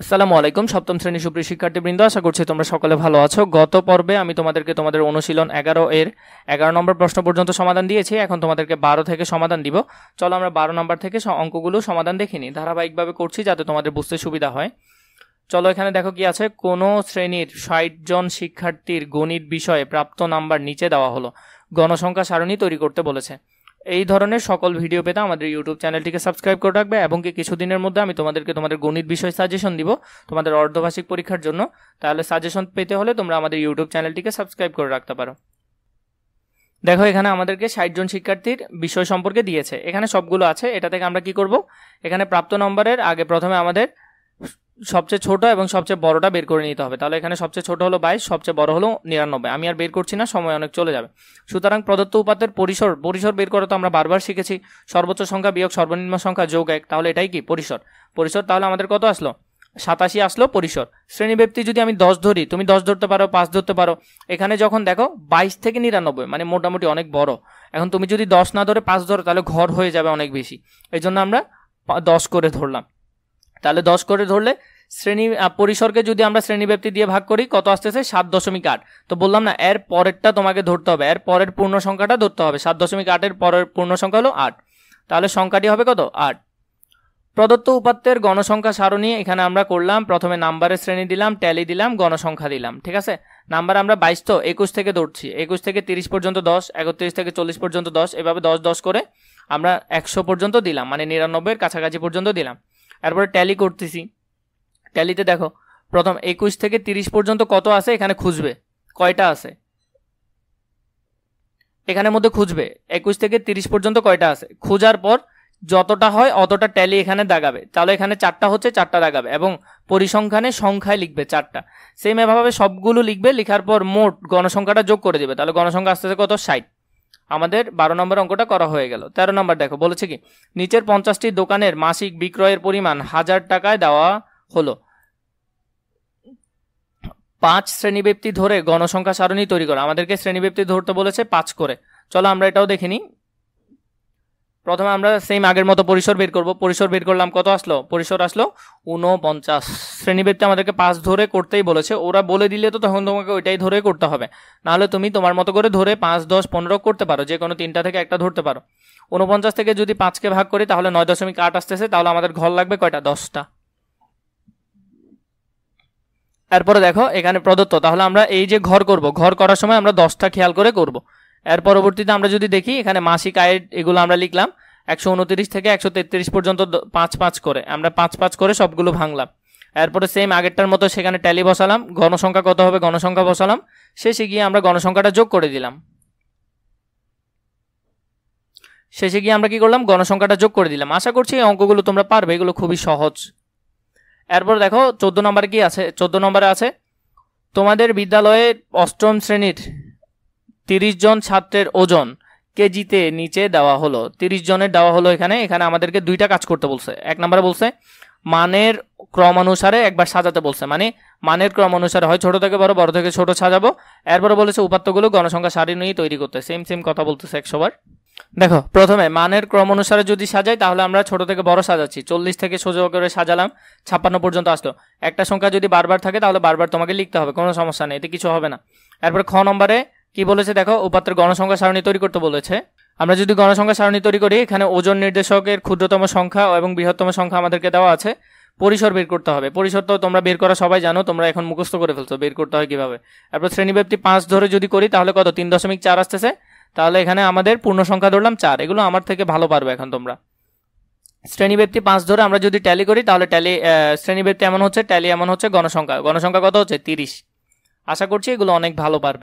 আসসালামু আলাইকুম সপ্তম শ্রেণীর সুপ্রিয় শিক্ষার্থীবৃন্দ, আশা করছি তোমরা সকলে ভালো আছো। গত পর্বে আমি তোমাদেরকে তোমাদের অনুশীলন 11 এর 11 নম্বর প্রশ্ন পর্যন্ত সমাধান দিয়েছি। এখন তোমাদেরকে 12 থেকে সমাধান দিব। চলো আমরা 12 নম্বর থেকে অঙ্কগুলো সমাধান দেখে নিই। ধারাবাহিকভাবে করছি যাতে তোমাদের বুঝতে সুবিধা হয়। চলো এখানে দেখো কি আছে। কোনো শ্রেণীর 60 জন শিক্ষার্থীর গণিত বিষয়ে প্রাপ্ত নাম্বার নিচে দেওয়া হলো। গণসংখ্যা সারণী তৈরি করতে বলেছে। এই ধরনের সকল ভিডিও পেতে আমাদের ইউটিউব চ্যানেলটিকে সাবস্ক্রাইব করে রাখবে এবং কি কিছুদিনের মধ্যে আমি তোমাদেরকে তোমাদের গণিত বিষয় সাজেশন দিব তোমাদের অর্ধবার্ষিক পরীক্ষার জন্য। তাহলে সাজেশন পেতে হলে তোমরা আমাদের ইউটিউব চ্যানেলটিকে সাবস্ক্রাইব করে রাখতে পারো। দেখো এখানে আমাদেরকে 60 জন শিক্ষার্থীর বিষয় সম্পর্কে দিয়েছে, এখানে সবগুলো আছে। এটা থেকে আমরা কি করব, এখানে প্রাপ্ত নম্বরের আগে প্রথমে আমাদের সবচেয়ে ছোট এবং সবচেয়ে বড়টা বের করে নিতে হবে। তাহলে এখানে সবচেয়ে ছোট হলো 22, সবচেয়ে বড় হলো 99। আমি আর বের করছি না, সময় অনেক চলে যাবে। সুতরাং প্রদত্ত উপাত্তের পরিসর বের করা তো আমরা বারবার শিখেছি। সর্বোচ্চ সংখ্যা বিয়োগ সর্বনিম্ন সংখ্যা যোগ 1, তাহলে এটাই কি পরিসর। তাহলে আমাদের কত আসলো, 87 আসলো পরিসর। শ্রেণীব্যাপ্তি যদি আমি 10 ধরি, তুমি 10 ধরতে পারো, 5 ধরতে পারো। এখানে যখন দেখো 22 থেকে 99 মানে মোটামুটি অনেক বড়। এখন তুমি যদি 10 না ধরে 5 ধরো তাহলে ঘর হয়ে যাবে অনেক বেশি। এই জন্য আমরা 10 করে ধরলাম। তাহলে 10 করে ধরলে শ্রেণী পরিসরকে যদি আমরা শ্রেণীব্যাপ্তি দিয়ে ভাগ করি কত আসতেছে, 7.8। তো বললাম না, এর পরেরটা তোমাকে ধরতে হবে, এর পরের পূর্ণ সংখ্যাটা ধরতে হবে। 7.8 এর পরের পূর্ণ সংখ্যা হলো 8। তাহলে সংখ্যাটি হবে কত, 8। প্রদত্ত উপাত্তের গণসংখ্যা সারণী এখানে আমরা করলাম। প্রথমে নাম্বারের শ্রেণী দিলাম, ট্যালি দিলাম, গণসংখ্যা দিলাম। ঠিক আছে, নাম্বার আমরা 22 তো 21 থেকে ধরছি। 21 থেকে 30 পর্যন্ত 10, 31 থেকে 40 পর্যন্ত 10, এভাবে 10 10 করে আমরা 100 পর্যন্ত দিলাম, মানে 99 এর কাছাকাছি পর্যন্ত দিলাম। এরপরে ট্যালি করতেছি। ট্যালিতে দেখো প্রথম 21 থেকে 30 পর্যন্ত কত আছে এখানে খুঁজবে, কয়টা আছে এখানের মধ্যে খুঁজবে। 21 থেকে 30 পর্যন্ত কয়টা আছে, খোঁজার পর যতটা হয় অতটা ট্যালি এখানে দাগাবে। তাহলে এখানে 4টা হচ্ছে, 4টা দাগাবে এবং পরিসংখ্যানে সংখ্যায় লিখবে 4টা। সেম এভাবে সবগুলো লিখবে। লিখার পর মোট গণসংখ্যাটা যোগ করে দেবে। তাহলে গণসংখ্যা আসতেছে কত, 60। আমাদের 12 নম্বর অঙ্কটা করা হয়ে গেল। 13 নম্বর দেখো বলেছে কি, নিচের 50টি দোকানের মাসিক বিক্রয়ের পরিমাণ 1000 টাকায় দেওয়া হলো। 5 শ্রেণীব্যাপ্তি ধরে গণসংখ্যা সারণী তৈরি করো। আমাদেরকে শ্রেণীব্যাপ্তি ধরতে বলেছে 5 করে। চলো আমরা এটাও দেখে নিই। প্রথমে আমরা সেম আগের মতো পরিসর বের করব। পরিসর বের করলাম, কত আসলো, পরিসর আসলো 49। শ্রেণীব্যাপ্তি আমাদেরকে 5 ধরে করতেই বলেছে। ওরা বলে দিলে তো তখন তোমাকে ওইটাই ধরে করতে হবে, নাহলে তুমি তোমার মতো করে ধরে 5, 10, 15 করতে পারো, যে কোনো 3টা থেকে একটা ধরতে পারো। 49 থেকে যদি 5কে ভাগ করি তাহলে 9.8 আসতেছে। তাহলে আমাদের ঘর লাগবে কয়টা, 10টা। এরপরে দেখো এখানে প্রদত্ত, তাহলে আমরা এই যে ঘর করব, ঘর করার সময় আমরা 10টা খেয়াল করে করব। এর পরবর্তীতে আমরা যদি দেখি এখানে মাসিক আয়ের এগুলো আমরা লিখলাম 129 থেকে 133 পর্যন্ত 5 5 করে আমরা 5 5 করে সবগুলো ভাঙলাম। এরপরে সেম আগেরটার মতো সেখানে ট্যালি বসালাম, গণসংখ্যা কত হবে গণসংখ্যা বসালাম। শেষে গিয়ে আমরা গণসংখ্যাটা যোগ করে দিলাম। শেষে গিয়ে আমরা কি করলাম, গণসংখ্যাটা যোগ করে দিলাম। আশা করছি এই অঙ্কগুলো তোমরা পারবে, এগুলো খুবই সহজ। এরপর দেখো 14 নম্বরে কি আছে। 14 নম্বরে আছে, তোমাদের বিদ্যালয়ে 8ম শ্রেণীর 30 জন ছাত্রের ওজন কেজিতে নিচে দেওয়া হলো। 30 জনের দেওয়া হলো। এখানে আমাদেরকে 2টা কাজ করতে বলছে। 1 নম্বরে বলছে মানের ক্রম অনুসারে একবার সাজাতে বলছে, মানে মানের ক্রম অনুসারে হয় ছোট থেকে বড়, বড় থেকে ছোট সাজাবো। এরপরে বলেছে উপাত্তগুলো গণসংখ্যা সারণী তৈরি করতে। সেম কথা বলতেছে 100 বার। দেখো প্রথমে মানের ক্রম অনুসারে যদি সাজাই তাহলে আমরা ছোট থেকে বড় সাজাচ্ছি। 40 থেকে সোজা করে সাজালাম, 56 পর্যন্ত আসলো। একটা সংখ্যা যদি বারবার থাকে তাহলে বারবার তোমাকে লিখতে হবে, কোনো সমস্যা নেই, এতে কিছু হবে না। এরপরে খ নম্বরে কি বলেছে দেখো, উপাত্তের গণসংখ্যা সারণী তৈরি করতে বলেছে। আমরা যদি গণসংখ্যা সারণী তৈরি করি, এখানে ওজন নির্দেশকের ক্ষুদ্রতম সংখ্যা এবং বৃহত্তম সংখ্যা আমাদেরকে দেওয়া আছে। পরিসর বের করতে হবে। পরিসর তো তোমরা বের করা সবাই জানো, তোমরা এখন মুখস্থ করে ফেলছো বের করতে হয় কিভাবে। এরপর শ্রেণীব্যাপ্তি 5 ধরে যদি করি তাহলে কত, 3.4 আসতেছে। তাহলে এখানে আমাদের পূর্ণ সংখ্যা ধরলাম 4। এগুলো আমার থেকে ভালো পারবে এখন তোমরা। শ্রেণীব্যাপ্তি 5 ধরে আমরা যদি ট্যালি করি তাহলে ট্যালি শ্রেণীব্যাপ্তি এমন হচ্ছে, ট্যালি এমন হচ্ছে, গণসংখ্যা কত হচ্ছে 30। আশা করছি এগুলো অনেক ভালো পারবে।